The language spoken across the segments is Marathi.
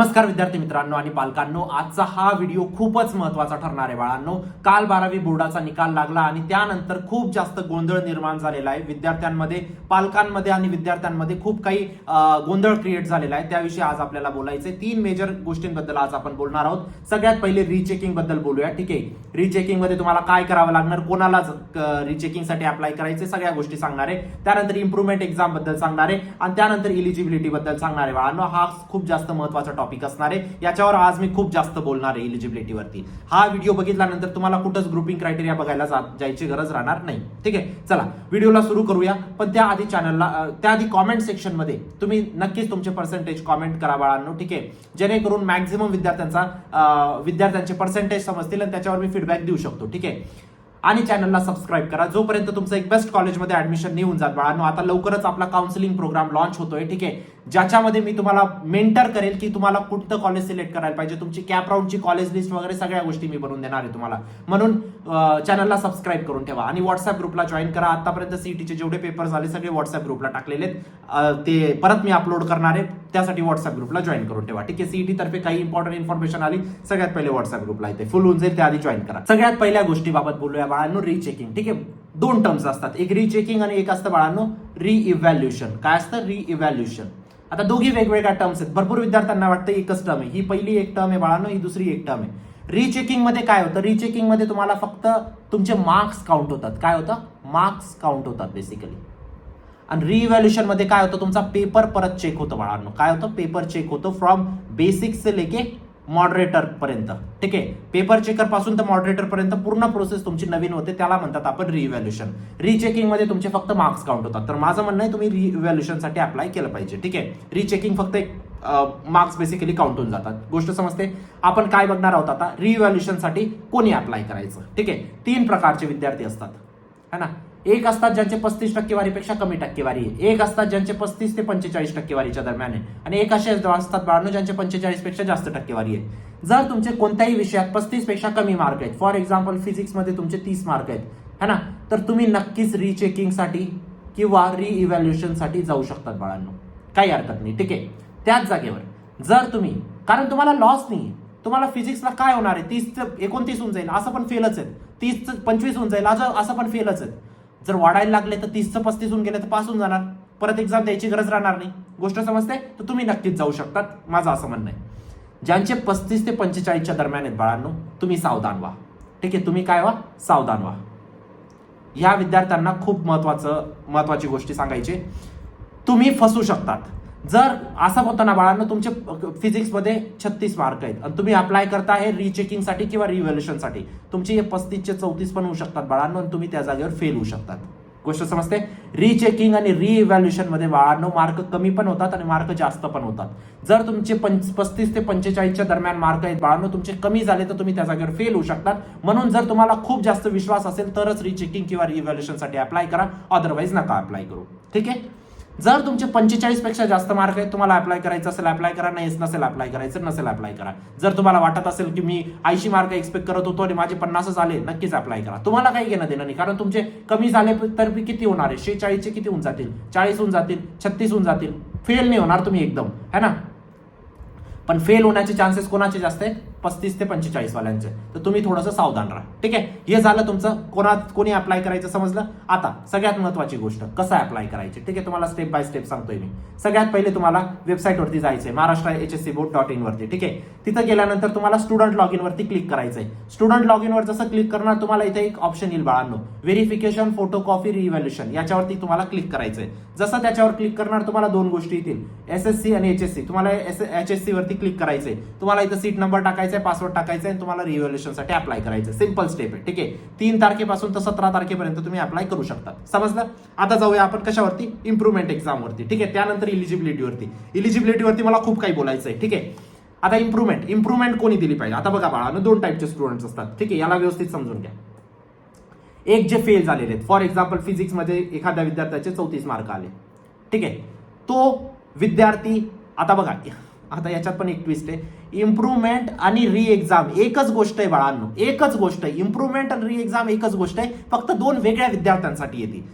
नमस्कार विद्यार्थी मित्रांनो आणि पालकांनो, आजचा हा व्हिडिओ खूपच महत्त्वाचा ठरणार आहे बाळांनो. काल 12वी बोर्डाचा निकाल लागला आणि त्यानंतर खूप जास्त गोंधळ निर्माण झालेला आहे विद्यार्थ्यांमध्ये, पालकांमध्ये आणि विद्यार्थ्यांमध्ये खूप काही गोंधळ क्रिएट झालेला आहे. त्याविषयी आज आपल्याला बोलायचे 3 मेजर गोष्टींबद्दल आज आपण बोलणार आहोत. सगळ्यात पहिले रीचेकिंग बद्दल बोलूया. ठीक आहे, रीचेकिंग मध्ये तुम्हाला काय करावं लागणार, कोणाला रीचेकिंग साठी अप्लाय करायचे, सगळ्या गोष्टी सांगणार आहे. त्यानंतर इम्प्रुव्हमेंट एक्झाम बद्दल सांगणार आहे आणि त्यानंतर इलिजिबिलिटी बद्दल सांगणार आहे. बाळांनो, हा खूप जास्त महत्त्वाचा टॉपिक असणार आहे. याच्यावर आज मी खूप जास्त बोलणार आहे इलिजिबिलिटी वरती. हा व्हिडिओ बघितल्यानंतर तुम्हाला कुठंच ग्रुपिंग क्रायटेरिया बघायला जायची गरज राहणार नाही. ठीक आहे, चला व्हिडिओला सुरू करूया. पण त्याआधी कॉमेंट सेक्शन मध्ये तुम्ही नक्कीच तुमचे पर्सेंटेज कॉमेंट करा बाळांनो. ठीक आहे, जेणेकरून मॅक्झिमम विद्यार्थ्यांचे पर्सेंटेज समजतील आणि त्याच्यावर मी फीडबॅक देऊ शकतो. ठीक आहे, आणि चॅनलला सबस्क्राईब करा. जोपर्यंत तुमचं एक बेस्ट कॉलेजमध्ये ऍडमिशन निघून जात बाळांनो, आता लवकरच आपला काउन्सिलिंग प्रोग्राम लॉन्च होतोय. ठीक आहे, ज्याच्यामध्ये मी तुम्हाला मेंटर करेल की तुम्हाला कुठलं कॉलेज सिलेक्ट करायला पाहिजे, तुमची कॅप राऊंडची कॉलेज लिस्ट वगैरे सगळ्या गोष्टी मी बनवून देणार आहे तुम्हाला. म्हणून चॅनलला सबस्क्राईब करून ठेवा आणि व्हॉट्सअप ग्रुपला जॉईन करा. आतापर्यंत सीईटीचे जेवढे पेपर झाले सगळे व्हॉट्सअप ग्रुपला टाकलेले आहेत, ते परत मी अपलोड करणार आहे. त्यासाठी व्हॉट्सअप ग्रुपला जॉईन करून ठेवा. ठीक आहे, सीईटी तर्फे काही इम्पॉर्टंट इन्फॉर्मेशन आली सगळ्यात पहिले व्हॉट्सअप ग्रुपला येते, फुल होऊन जाईल, त्याआधी जॉईन करा. सगळ्यात पहिल्या गोष्टीबाबत बोलूया बाळांनो, रीचेकिंग. ठीक आहे, 2 टर्म्स असतात, एक रीचेकिंग आणि एक असतं बाळांनो रिइव्हॅल्युएशन. काय असतं रिइव्हॅल्युएशन? आता दोघी वेगवेगळ्या टर्म्स आहेत. भरपूर विद्यार्थ्यांना वाटतं एकच टर्म आहे. ही पहिली एक टर्म आहे बाळांनो, ही दुसरी एक टर्म आहे. रीचेकिंग मध्ये काय होतं, रीचेकिंग मध्ये तुम्हाला फक्त तुमचे मार्क्स काउंट होतात. काय होतं? मार्क्स काउंट होतात बेसिकली. आणि रिइव्हॅल्युएशन मध्ये काय होतं, तुमचा पेपर परत चेक होतं बाळांनो. काय होतं? पेपर चेक होतं फ्रॉम बेसिक से लेके मॉडरेटर पर्यंत. ठीक आहे, पेपर चेकर पासून तर मॉडरेटर पर्यंत पूर्ण प्रोसेस तुमची नवीन होते, त्याला म्हणतात आपण रिइव्हॅल्युएशन. रीचेकिंग मध्ये तुमचे फक्त मार्क्स काउंट होतात. तर माझं म्हणणं आहे तुम्ही रिइव्हॅल्युएशन साठी अप्लाय केलं पाहिजे. ठीक आहे, रीचेकिंग फक्त एक मार्क्स बेसिकली काउंट होऊन जातात. गोष्ट समजते? आपण काय बघणार आहोत आता, रिइव्हॅल्युएशन साठी कोणी अप्लाय करायचं. ठीक आहे, 3 प्रकारचे विद्यार्थी असतात, है ना. एक असतात ज्यांचे 35 टक्केवारीपेक्षा कमी टक्केवारी आहे, एक असतात ज्यांचे 35 ते 45 टक्केवारीच्या दरम्यान आहे, आणि एक असे असतात बाळांनो ज्यांचे 45 पेक्षा जास्त टक्केवारी आहे. जर तुमचे कोणत्याही विषयात 35 पेक्षा कमी मार्क आहेत, फॉर एक्झाम्पल फिजिक्स मध्ये तुमचे 30 मार्क आहेत, है ना, तर तुम्ही नक्कीच रीचेकिंग साठी किंवा रिइव्हॅल्युएशन साठी जाऊ शकतात बाळांनो, काही हरकत नाही. ठीक आहे, त्याच जागेवर जर तुम्ही, कारण तुम्हाला लॉस नाही, तुम्हाला फिजिक्सला काय होणार आहे, 30 ते 29 होऊन जाईल असं पण फेलच आहे, 30 ते 25 होऊन जाईल असं पण फेलच आहे. जर वाढायला लागले तर 30 ते 35 होऊन गेले तर पास होऊन जाणार, परत एक्झाम द्यायची गरज राहणार नाही. गोष्ट समजते? तर तुम्ही नक्कीच जाऊ शकतात, माझं असं म्हणणं आहे. ज्यांचे 35 ते 45च्या दरम्यान आहेत बाळांनो, तुम्ही सावधान व्हा. ठीक आहे, तुम्ही काय व्हा? सावधान व्हा. ह्या विद्यार्थ्यांना खूप महत्वाची गोष्टी सांगायची, तुम्ही फसू शकतात. जर असं होतं ना बाळांनो, तुमचे फिजिक्समध्ये 36 मार्क आहेत आणि तुम्ही अप्लाय करता हे रीचेकिंग साठी किंवा रिव्हॅल्युएशन साठी, तुमचे हे 35 चे 34 पण होऊ शकतात बाळांनो आणि तुम्ही त्या जागेवर फेल होऊ शकतात. गोष्ट समजते? रीचेकिंग आणि रिइव्हॅल्युएशन मध्ये बाळांनो मार्क कमी पण होतात आणि मार्क जास्त पण होतात. जर तुमचे 35 ते 45च्या दरम्यान मार्क आहेत बाळांनो, तुमचे कमी झाले तर तुम्ही त्या जागेवर फेल होऊ शकतात. म्हणून जर तुम्हाला खूप जास्त विश्वास असेल तरच रीचेकिंग किंवा रिइव्हॅल्युएशन साठी अप्लाय करा, अदरवाईज नका अप्लाय करू. ठीक आहे, जर तुमचे 45 पेक्षा जास्त मार्क आहेत, तुम्हाला अप्लाय करायचं असेल अप्लाय करा, नाही नसेल अप्लाय करायचं नसेल अप्लाय करा. जर तुम्हाला वाटत असेल की मी 80 मार्क एक्सपेक्ट करत होतो आणि माझे 50 आले, नक्कीच अप्लाय करा. तुम्हाला काही घेणं देणं नाही, कारण तुमचे कमी झाले तर किती होणार आहे, 46 चे किती होऊन जातील, 40 होऊन जातील, 36 होऊन जातील, फेल नाही होणार तुम्ही एकदम, है ना. पण फेल होण्याचे चान्सेस कोणाचे जास्त आहेत? 35 ते 45 वाल्यांचे. तर तुम्ही थोडंसं सावधान राहा. ठीक आहे, हे झालं तुमचं कोणी अप्लाय करायचं समजलं. आता सगळ्यात महत्वाची गोष्ट, कसं अप्लाय करायचे. ठीक आहे, तुम्हाला स्टेप बाय स्टेप सांगतोय मी. सगळ्यात पहिले तुम्हाला वेबसाईटवरती जायचंय, महाराष्ट्र-hscboard.in वरती. ठीक आहे, तिथं गेल्यानंतर तुम्हाला स्टुडंट लॉग इन वरती क्लिक करायचंय. स्टुडंट लॉग इन वर जसं क्लिक करणार, तुम्हाला इथे एक ऑप्शन येईल बाळांनो, व्हेरिफिकेशन फोटो कॉपी रिइव्हॅल्युएशन, याच्यावरती तुम्हाला क्लिक करायचंय. जसं त्याच्यावर क्लिक करणार तुम्हाला 2 गोष्टी येतील, SSC आणि HSC. तुम्हाला HSC वरती क्लिक करायचंय, तुम्हाला इथं सीट नंबर टाकायचा, पासवर्ड टाकायचा आणि तुम्हाला रिइव्हॅल्युएशन साठी अप्लाय करायचं. सिंपल स्टेप आहे. ठीक आहे, 3 तारखेपासून तर 17 तारखेपर्यंत तुम्ही अप्लाय करू शकता. समजलं? आता जाऊया आपण कशावरती, इम्प्रुव्हमेंट एक्झाम वरती. ठीक आहे, त्यानंतर इलिजिबिलिटी वरती मला खूप काही बोलायचं आहे. ठीक आहे, आता इम्प्रुव्हमेंट कोणी दिली पाहिजे. आता बघा बाळांनो, 2 टाईपचे स्टुडंट्स असतात. ठीक आहे, याला व्यवस्थित समजून घ्या. एक जे फेल झालेले आहेत, फॉर एक्झाम्पल फिजिक्स मध्ये एखाद्या विद्यार्थ्याचे 34 मार्क आले. ठीक आहे, तो विद्यार्थी, आता बघा, आता याच्यात पण एक ट्विस्ट आहे, इम्प्रुव्हमेंट आणि री एक्झाम एकच गोष्ट आहे बाळांनो, एकच गोष्ट आहे. इम्प्रुव्हमेंट आणि री एक्झाम एकच गोष्ट आहे, फक्त 2 वेगळ्या विद्यार्थ्यांसाठी येते.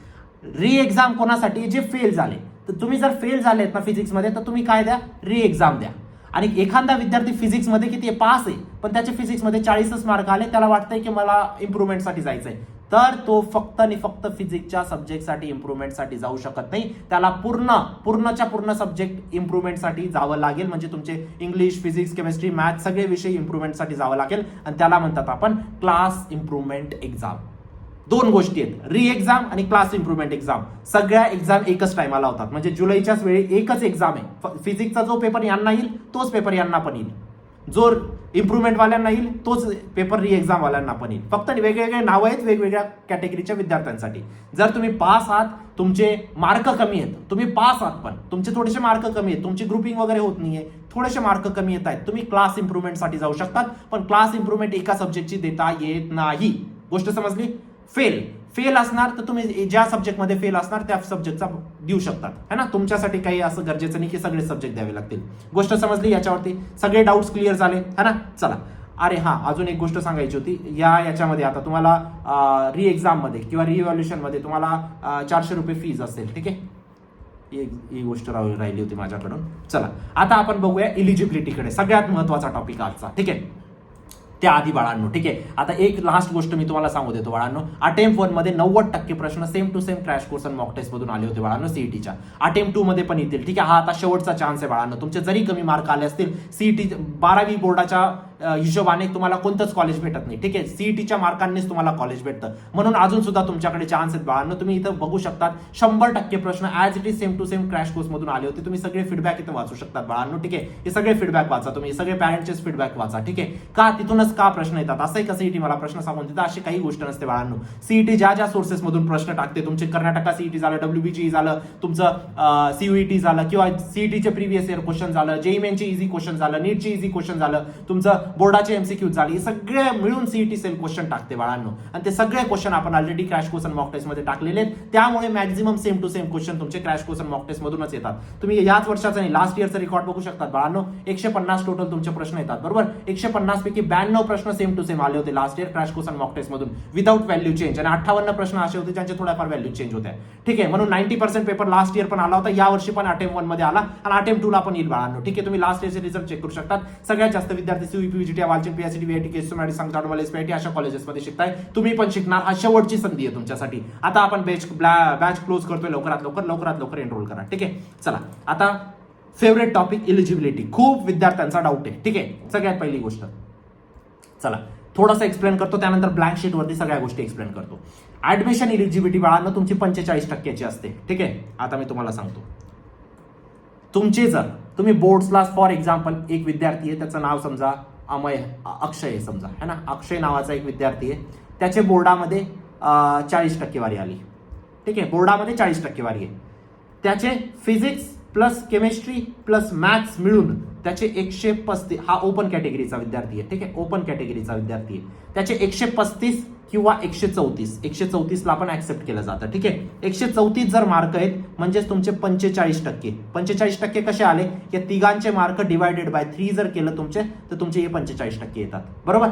री एक्झाम कोणासाठी? जे फेल झाले. तर तुम्ही जर फेल झालेत ना फिजिक्समध्ये, तर तुम्ही काय द्या, री एक्झाम द्या. आणि एखादा विद्यार्थी फिजिक्समध्ये किती आहे, पास आहे, पण त्याच्या फिजिक्समध्ये 40च मार्क आले, त्याला वाटतंय की मला इम्प्रुव्हमेंटसाठी जायचंय, तर तो फक्त आणि फक्त फिजिक्सच्या सब्जेक्टसाठी इम्प्रुव्हमेंटसाठी जाऊ शकत नाही. त्याला पूर्णच्या पूर्ण सब्जेक्ट इम्प्रुव्हमेंटसाठी जावं लागेल. म्हणजे तुमचे इंग्लिश, फिजिक्स, केमिस्ट्री, मॅथ सगळे विषय इम्प्रुव्हमेंटसाठी जावं लागेल आणि त्याला म्हणतात आपण क्लास इम्प्रुव्हमेंट एक्झाम. दोन गोष्टी आहेत, री एक्झाम आणि क्लास इम्प्रुव्हमेंट एक्झाम. सगळ्या एक्झाम एकच टायमाला होतात, म्हणजे जुलैच्याच वेळी एकच एक्झाम आहे. फिजिक्सचा जो पेपर यांना येईल तोच पेपर यांना पण येईल, जो इम्प्रुव्हमेंट वाल्यांना येईल तोच पेपर री एक्झाम वाल्यांना पण येईल. फक्त वेगवेगळे नावं आहेत वेगवेगळ्या कॅटेगरीच्या विद्यार्थ्यांसाठी. जर तुम्ही पास आहात, तुमचे मार्क कमी आहेत, तुम्ही पास आहात पण तुमचे थोडेसे मार्क कमी आहेत, तुमची ग्रुपिंग वगैरे होत नाहीये, थोडेसे मार्क कमी येत आहेत, तुम्ही क्लास इम्प्रुव्हमेंटसाठी जाऊ शकतात. पण क्लास इम्प्रुव्हमेंट एका सब्जेक्टची देता येत नाही. गोष्ट समजली? फेल असणार तर तुम्ही ज्या सब्जेक्टमध्ये फेल असणार त्या सब्जेक्टचा देऊ शकतात, है ना. तुमच्यासाठी काही असं गरजेचं नाही की सगळे सब्जेक्ट द्यावे लागतील. गोष्ट समजली? याच्यावरती सगळे डाऊट्स क्लिअर झाले, है ना. चला, अरे हा, अजून एक गोष्ट सांगायची होती. याच्यामध्ये आता तुम्हाला री एक्झाम मध्ये किंवा रिव्हॅल्युएशन मध्ये तुम्हाला 400 रुपये फीज असेल, ठीक आहे. ही गोष्ट राहिली होती माझ्याकडून. चला, आता आपण बघूया इलिजिबिलिटीकडे, सगळ्यात महत्वाचा टॉपिक आजचा, ठीक आहे. त्या आधी बाळांनो, ठीक आहे, आता एक लास्ट गोष्ट मी तुम्हाला सांगू देतो बाळांनो. अटेम्प्ट 1 मध्ये 90% प्रश्न same to same crash course आणि मॉक टेस्ट मधून आले होते बाळांनो सीईटीच्या. अटेम्प्ट 2 मध्ये पण येतील, ठीक आहे. हा आता शेवटचा चान्स आहे बाळांनो. तुमचे जरी कमी मार्क आले असतील, सीईटी 12वी बोर्डाच्या हिशोबाने तुम्हाला कोणतंच कॉलेज भेटत नाही, ठीक आहे. सीईटीच्या मार्कांनीच तुम्हाला कॉलेज भेटतं, म्हणून अजून सुद्धा तुमच्याकडे चान्स आहेत बाळांनो. तुम्ही इथं बघू शकतात 100% प्रश्न as it is same to same crash course मधून आले होते. तुम्ही सगळे फीडबॅक इथं वाचू शकतात बाळांनो, ठीक आहे. हे सगळे फीडबॅक वाचा, तुम्ही सगळे पॅरेंटचेच फीडबॅक वाचा, ठीक आहे. का तिथूनच का प्रश्न येतात, असं आहे का सीईटी मला प्रश्न सांगून देतात, अशी काही गोष्ट नसते बाळांनो. सीईटी ज्या सोर्सेस मधून प्रश्न टाकते, तुमचे कर्नाटका सीईटी झालं, डब्ल्यूबीजी झालं, तुमचं सीयूईटी झालं, किंवा सीईटीचे प्रिव्हियस इयर क्वेश्चन झालं, जेई मेनचे इझी क्वेश्चन झालं, नीटचे इझी क्वेश्चन झालं, तुमचं बोर्डाचे एमसीक्यू झाली, सगळे मिळून सीईटी सेल क्वेश्चन टाकते बाळांनो. आणि ते सगळे क्वेश्चन आपण ऑलरेडी क्रॅश कोर्स आणि मॉक टेस्ट मध्ये टाकलेले आहेत, त्यामुळे maximum same to same question तुमचे क्रॅश कोर्स आणि मॉक टेस्ट मधूनच येतात. तुम्ही याच वर्षाचा नाही, लास्ट इयरचा रेकॉर्ड बघू शकतात बाळांनो. 150 टोटल तुमचे प्रश्न येतात, बरोबर. 150 पैकी 92 प्रश्न सेम टू सेम आले होते लास्ट इयर क्रॅश कोर्स आणि मॉक टेस्ट मधून विदाउट व्हॅल्यू चेंज, आणि 58 प्रश्न असे होते ज्यांचे थोड्याफार व्हॅल्यू चेंज होत्या, ठीक आहे. म्हणून 90% पेपर लास्ट इयर पण आला होता, या वर्षी पण अटेम्प्ट 1 मध्ये आला आणि अटेम्प्ट 2 ला पण येईल बाळांनो, ठीक आहे. तुम्ही लास्ट इयरचे रिझल्ट चेक करू शकतात. सगळ्यात जास्त विद्यार्थी सीयूपी, विजीटी, वालचिन, पीएचडी, व्हीआयटी, केएसयूमॅडी, सांगताडवाले, एसपीआयटी अशा कॉलेजेसमध्ये शिकताय. तुम्ही पण शिकणार, हा शेवटची संधी आहे तुमच्यासाठी. आता आपण बॅच क्लोज करतोय, लवकरात लवकर एनरोल करा, ठीक आहे. चला, आता फेवरेट टॉपिक इलिजिबिलिटी. खूप विद्यार्थ्यांचा डाऊट आहे, ठीक आहे. सगळ्यात पहिली गोष्ट, चला थोडंसं एक्सप्लेन करतो, त्यानंतर ब्लँक शीट वरती सगळ्या गोष्टी एक्सप्लेन करतो. ऍडमिशन इलिजिबिलिटी बाळांनो तुमची 45% असते, ठीक आहे. आता मी तुम्हाला सांगतो, तुमचे जर तुम्ही बोर्ड्सला फॉर एक्झाम्पल एक विद्यार्थी आहे, त्याचं नाव समजा अक्षय समजा, है ना. अक्षय नावाचा एक विद्यार्थी आहे, त्याचे बोर्डामध्ये 40% आली, ठीक आहे. बोर्डामध्ये 40% आहे. त्याचे physics plus chemistry plus maths मिळून त्याचे 135, हा ओपन कॅटेगरीचा विद्यार्थी आहे, ठीक आहे. ओपन कॅटेगरीचा विद्यार्थी आहे, त्याचे 135 किंवा 134 ला पण ऍक्सेप्ट केलं जातं, ठीक आहे. 134 जर मार्क आहेत म्हणजेच तुमचे 45% कसे आले, या तिघांचे मार्क डिवायडेड बाय 3 जर केलं तुमचे, तर तुमचे हे 45% येतात, बरोबर.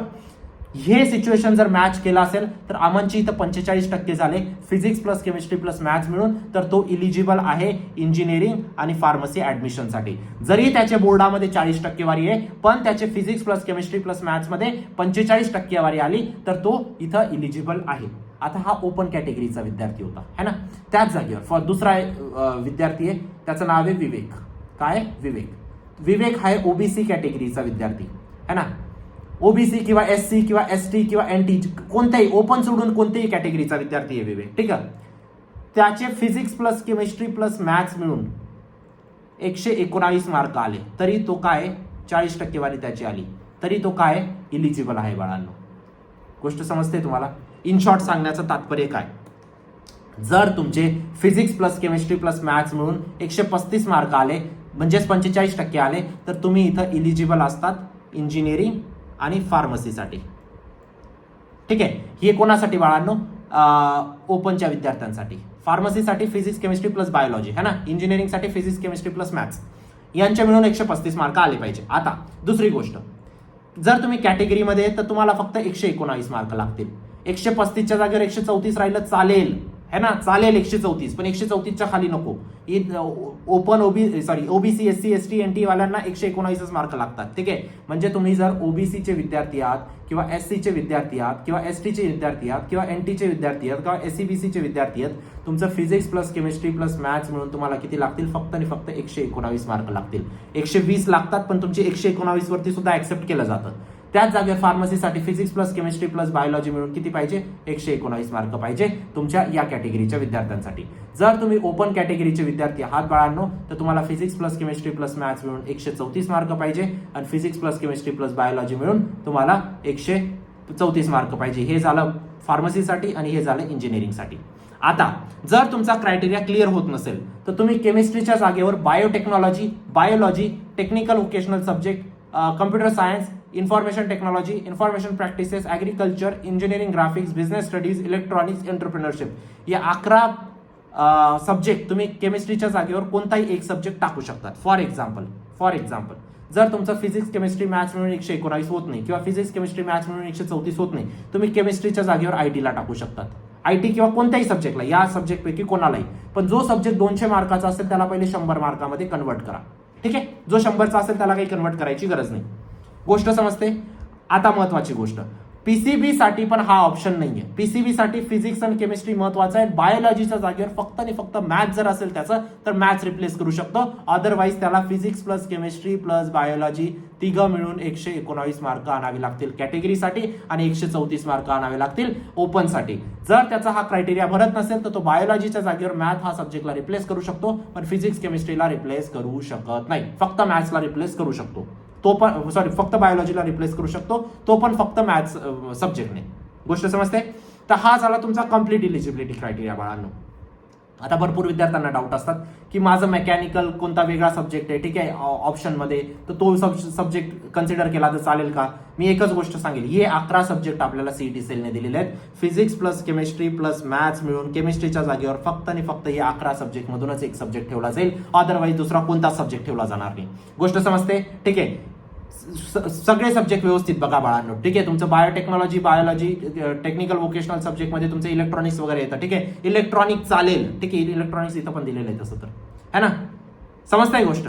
हे सिच्युएशन जर मॅच केलं असेल तर अमनची इथं 45% झाले physics plus chemistry plus maths मिळून, तर तो इलिजिबल आहे इंजिनिअरिंग आणि फार्मसी ऍडमिशनसाठी. जरी त्याच्या बोर्डामध्ये 40% आहे, पण त्याचे physics plus chemistry plus maths मध्ये 45% आली, तर तो इथं इलिजिबल आहे. आता हा ओपन कॅटेगरीचा विद्यार्थी होता, है ना. त्याच जागेवर दुसरा विद्यार्थी आहे, त्याचं नाव आहे विवेक. काय? विवेक हा ओबीसी कॅटेगरीचा विद्यार्थी, है ना. ओबीसी किंवा एससी किंवा एसटी किंवा एनटी, कोणत्याही ओपन सोडून कोणत्याही कॅटेगरीचा विद्यार्थी आहे विवेक, ठीक आहे. त्याचे physics plus chemistry plus maths मिळून 119 मार्क आले, तरी तो काय 40% त्याची आली, तरी तो काय इलिजिबल आहे बाळांनो. गोष्ट समजते तुम्हाला? इन शॉर्ट सांगण्याचं तात्पर्य काय, जर तुमचे physics plus chemistry plus maths मिळून 135 मार्क आले म्हणजेच 45% आले, तर तुम्ही इथं इलिजिबल असतात इंजिनिअरिंग आणि फार्मसीसाठी, ठीक आहे. हे कोणासाठी बाळांनो? ओपनच्या विद्यार्थ्यांसाठी. फार्मसीसाठी फिजिक्स केमिस्ट्री प्लस बायोलॉजी, है ना. इंजिनिअरिंगसाठी फिजिक्स केमिस्ट्री प्लस मॅथ्स, यांचे मिळून 135 मार्क आले पाहिजे. आता दुसरी गोष्ट, जर तुम्ही कॅटेगरीमध्ये तर तुम्हाला फक्त 119 मार्क लागतील. 135च्या जागेवर 134 राहिलं चालेल, है ना, चालेल 134, पण 134च्या खाली नको. Open OBC SC ST NT वाल्यांना 119 मार्क लागतात. ठीक आहे, म्हणजे तुम्ही जर ओबीसीचे विद्यार्थी आहात किंवा SCचे विद्यार्थी आहात किंवा STचे विद्यार्थी आहात किंवा NTचे विद्यार्थी आहात किंवा SCBCचे विद्यार्थी आहेत, तुमचं physics plus chemistry plus maths मिळून तुम्हाला किती लागतील? फक्त आणि फक्त 119 मार्क लागतील. 120 लागतात, पण तुमची 119 वरती सुद्धा ऍक्सेप्ट केलं जातं. त्याच जागेवर फार्मसीसाठी physics plus chemistry plus biology मिळून किती पाहिजे? 119 मार्क पाहिजे तुमच्या या कॅटेगरीच्या विद्यार्थ्यांसाठी. जर तुम्ही ओपन कॅटेगरीचे विद्यार्थी आहात बाळांनो, तर तुम्हाला physics plus chemistry plus maths मिळून 134 मार्क पाहिजे आणि physics plus chemistry plus biology मिळून तुम्हाला 134 मार्क पाहिजे. हे झालं फार्मसीसाठी आणि हे झालं इंजिनिअरिंगसाठी. आता जर तुमचा क्रायटेरिया क्लिअर होत नसेल तर तुम्ही केमिस्ट्रीच्या जागेवर biotechnology, biology, technical vocational subject, computer science, information technology, information practices, agriculture, engineering, graphics, business studies, electronics, entrepreneurship या 11 सब्जेक्ट तुम्ही केमिस्ट्रीच्या जागेवर कोणताही एक सब्जेक्ट टाकू शकतात. फॉर एक्झाम्पल जर तुमचं फिजिक्स केमिस्ट्री मॅथ्स मिळून 119 होत नाही किंवा फिजिक्स केमिस्ट्री मॅथ्स मिळून 134 होत नाही, तुम्ही केमिस्ट्रीच्या जागेवर IT ला टाकू शकतात. IT किंवा कोणत्याही सब्जेक्टला, या सब्जेक्टपैकी कोणालाही. पण जो सब्जेक्ट 200 मार्काचा असेल त्याला पहिले 100 मार्कामध्ये कन्वर्ट करा. ठीक आहे, जो 100चा असेल त्याला काही कन्वर्ट करायची गरज नाही. गोष्ट समजते? आता महत्वाची गोष्ट, PCB साठी पण हा ऑप्शन नाहीये. PCB साठी फिजिक्स आणि केमिस्ट्री महत्वाचं आहे. बायोलॉजीच्या जागेवर फक्त आणि फक्त मॅथ्स जर असेल त्याचं तर मॅथ्स रिप्लेस करू शकतो. अदरवाईज त्याला physics plus chemistry plus biology तिघं मिळून 119 मार्क आणावे लागतील कॅटेगरीसाठी आणि 134 मार्क आणावे लागतील ओपनसाठी. जर त्याचा हा क्रायटेरिया भरत नसेल तर तो बायोलॉजीच्या जागेवर मॅथ हा सब्जेक्टला रिप्लेस करू शकतो, पण फिजिक्स केमिस्ट्रीला रिप्लेस करू शकत नाही. फक्त मॅथ्सला रिप्लेस करू शकतो तो पण, फक्त बायोलॉजीला रिप्लेस करू शकतो तो पण फक्त मॅथ्स सब्जेक्टने. गोष्ट समजते? तर हा झाला तुमचा कम्प्लीट इलिजिबिलिटी क्रायटेरिया बाळांनो. आता भरपूर विद्यार्थ्यांना डाऊट असतात की माझं मेकॅनिकल कोणता वेगळा सब्जेक्ट आहे, ठीक आहे, ऑप्शनमध्ये, तर तो सब्जेक्ट कन्सिडर केला तर चालेल का? मी एकच गोष्ट सांगेल, हे 11 सब्जेक्ट आपल्याला CET सेलने दिलेले आहेत. Physics plus chemistry plus maths मिळून केमिस्ट्रीच्या जागेवर फक्त आणि फक्त हे 11 सब्जेक्ट मधूनच एक सब्जेक्ट ठेवला जाईल. अदरवाईज दुसरा कोणता सब्जेक्ट ठेवला जाणार नाही. गोष्ट समजते? ठीक आहे, सगळे सब्जेक्ट व्यवस्थित बघा बाळांनो. ठीक आहे, तुमचं biotechnology, biology, technical vocational subject मध्ये तुमचं इलेक्ट्रॉनिक्स वगैरे येतं. ठीक आहे, इलेक्ट्रॉनिक चालेल. ठीक आहे, इलेक्ट्रॉनिक्स इथं पण दिलेलं आहे तसं तर, है ना, समजताय गोष्ट?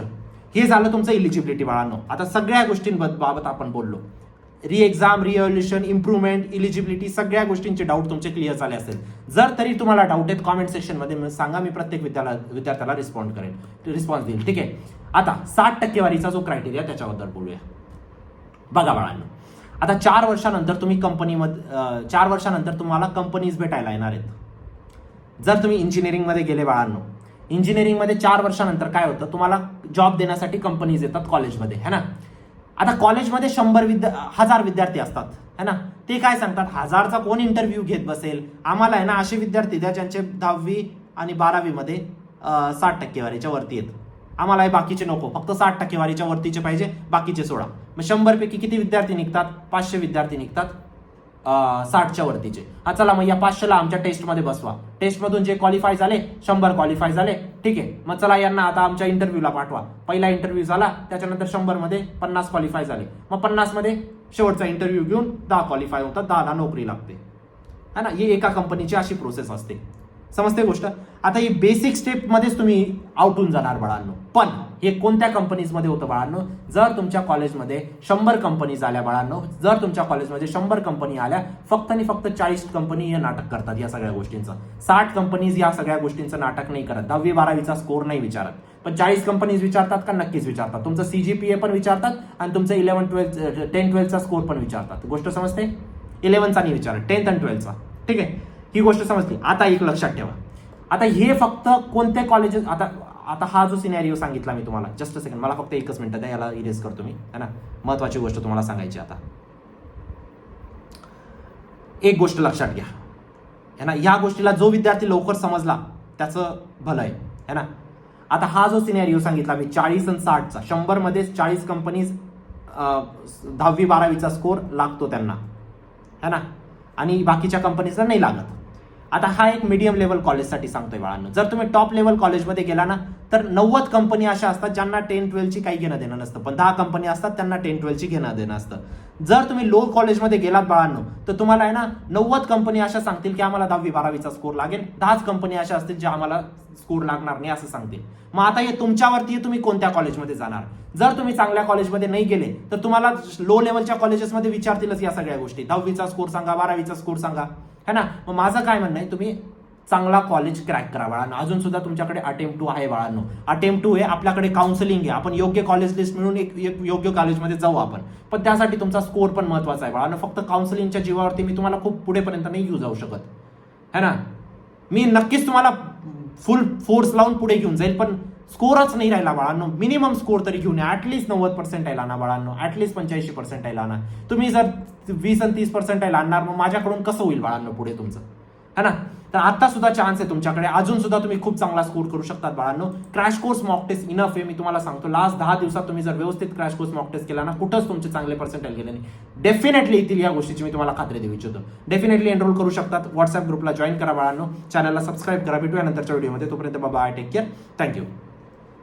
हे झालं तुमचं इलिजिबिलिटी बाळांनो. आता सगळ्या गोष्टींबाबत आपण बोललो. री एक्झाम, रिव्हॅल्युएशन, इम्प्रुव्हमेंट, इलिजिबिलिटी, सगळ्या गोष्टींचे डाऊट तुमचे क्लिअर झाले असेल. जर तरी तुम्हाला डाऊट आहेत कॉमेंट सेक्शन मध्ये सांगा, मी प्रत्येक विद्यार्थ्याला रिस्पॉन्स देईल. ठीक आहे, आता 60 टक्केवारीचा जो क्रायटेरिया त्याच्याबद्दल बोलूया. बघा बाळांनो, आता 4 वर्षानंतर तुम्ही कंपनीमध्ये 4 वर्षानंतर तुम्हाला कंपनीज भेटायला येणार आहेत. जर तुम्ही इंजिनिअरिंगमध्ये गेले बाळांनो, इंजिनिअरिंगमध्ये 4 वर्षानंतर काय होतं, तुम्हाला जॉब देण्यासाठी कंपनीज येतात कॉलेजमध्ये, है ना. आता कॉलेजमध्ये 100,000 विद्यार्थी असतात, है ना. ते काय सांगतात, 1000चा कोण इंटरव्ह्यू घेत बसेल, आम्हाला आहे ना असे विद्यार्थी द्या ज्यांचे 10वी आणि 12वी मध्ये 60 टक्केवारीच्या वरती आहेत. आम्हाला हे बाकीचे नको, फक्त 60 टक्केवारीच्या वरतीचे पाहिजे, बाकीचे सोडा. मग 100 पैकी किती विद्यार्थी निघतात? 500 विद्यार्थी निघतात 60च्या वरतीचे. हा, चला मग या 500ला आमच्या टेस्टमध्ये बसवा. टेस्टमधून जे क्वालिफाय झाले, 100 क्वालिफाय झाले, ठीक आहे. मग चला यांना आता आमच्या इंटरव्ह्यूला पाठवा. पहिला इंटरव्ह्यू झाला, त्याच्यानंतर 100 मध्ये 50 क्वालिफाय झाले. मग 50 मध्ये शेवटचा इंटरव्ह्यू घेऊन 10 क्वालिफाय होतात, 10ला नोकरी लागते, है ना. ही एका कंपनीची अशी प्रोसेस असते. समजते गोष्ट? आता ही बेसिक स्टेप मध्येच तुम्ही आउट होऊन जाणार बाळांनो. पण हे कोणत्या कंपनीज मध्ये होतं बाळांनो? जर तुमच्या कॉलेजमध्ये 100 कंपनीज आल्या बाळांनो, जर तुमच्या कॉलेजमध्ये 100 कंपनी आल्या, फक्त आणि फक्त 40 कंपनी हे नाटक करतात या सगळ्या गोष्टींचं. 60 कंपनीज या सगळ्या गोष्टींचं नाटक नाही करत. 10वी 12वीचा स्कोर नाही विचारत, पण 40 कंपनीज विचारतात का? नक्कीच विचारतात. तुमचं CGPA पण विचारतात आणि तुमचं 10-12चा स्कोर पण विचारतात. गोष्ट समजते? 11चा नाही विचारत, 10th आणि 12चा. ठीक आहे, ही गोष्ट समजली. आता एक लक्षात ठेवा, आता हे फक्त कोणते कॉलेजेस, आता हा जो सिनॅरिओ सांगितला मी तुम्हाला, जस्ट अ सेकंड, मला फक्त 1 मिनिट द्या, याला इरेज करतो मी, है ना. महत्वाची गोष्ट तुम्हाला सांगायची. आता एक गोष्ट लक्षात घ्या, है ना. या गोष्टीला जो विद्यार्थी लवकर समजला त्याचं भलं आहे, है ना. आता हा जो सिनॅरिओ सांगितला मी 40 आणि 60चा, 100 मध्ये 40 कंपनीज 10वी 12वीचा स्कोर लागतो त्यांना, है ना, आणि बाकीच्या कंपनीजला नाही लागत. आता हा एक मीडियम लेवल कॉलेजसाठी सांगतोय बाळांनो. जर तुम्ही टॉप लेवल कॉलेजमध्ये गेला ना तर 90 कंपनी अशा असतात ज्यांना 10-12 ची काही घेणं देणं नसतं, पण 10 कंपनी असतात त्यांना 10-12 ची घेणं देणं असतं. जर तुम्ही लो कॉलेजमध्ये गेलात बाळांनो तर तुम्हाला आहे ना 90 कंपनी अशा सांगतील की आम्हाला 10वी-12वीचा स्कोर लागेल, 10च कंपनी अशा असतील ज्या आम्हाला स्कोर लागणार नाही असं सांगतील. मग आता हे तुमच्यावरती आहे, तुम्ही कोणत्या कॉलेजमध्ये जाणार. जर तुम्ही चांगल्या कॉलेजमध्ये नाही गेले तर तुम्हाला लो लेवलच्या कॉलेजेसमध्ये विचारतीलच या सगळ्या गोष्टी, 10वीचा स्कोर सांगा, 12वीचा स्कोर सांगा, है ना. मग माझं काय म्हणणं आहे, तुम्ही चांगला कॉलेज क्रॅक करा बाळांनो. अजून सुद्धा तुमच्याकडे अटेम्प्ट 2 आहे बाळांनो. अटेम्प्ट 2 आहे, आपल्याकडे काउन्सिलिंग आहे, आपण योग्य कॉलेज लिस्ट मिळून एक योग्य कॉलेजमध्ये जाऊ आपण. पण त्यासाठी तुमचा स्कोर पण महत्वाचा आहे बाळांनो. फक्त काउन्सिलिंगच्या जीवावरती मी तुम्हाला खूप पुढेपर्यंत नाही घेऊ जाऊ शकत, है ना. मी नक्कीच तुम्हाला फुल फोर्स लावून पुढे घेऊन जाईल, पण स्कोरच नाही राहिला बाळांनो. मिनिमम स्कोर तरी घेऊन या, ऍटलीस्ट 90% आणा बाळांनो, ऍटलीस्ट 85% आणा. तुम्ही जर 20 आणि 30% आणणार मग माझ्याकडून कसं होईल बाळांनो पुढे तुमचं, है ना. तर आता सुद्धा चान्स आहे तुमच्याकडे, अजून सुद्धा तुम्ही खूप चांगला स्कोर करू शकतात बाळांनो. Crash course mock test enough आहे, मी तुम्हाला सांगतो. लास्ट 10 दिवसात तुम्ही जर व्यवस्थित क्रॅश कोर्स मॉक टेस्ट केला ना, कुठंच तुमचे चांगले पर्सेंटेज गेले नाही. डेफिनेटली येतील या गोष्टीची मी तुम्हाला खात्री देऊ इच्छितो. डेफिनेटली एनरोल करू शकतात. व्हॉट्सअप ग्रुपला जॉईन करा बाळांनो, चॅनलला सबस्क्राईब करा. भेटूया नंतरच्या व्हिडिओमध्ये. तोपर्यंत बाय, टेक केअर, थँक्यू.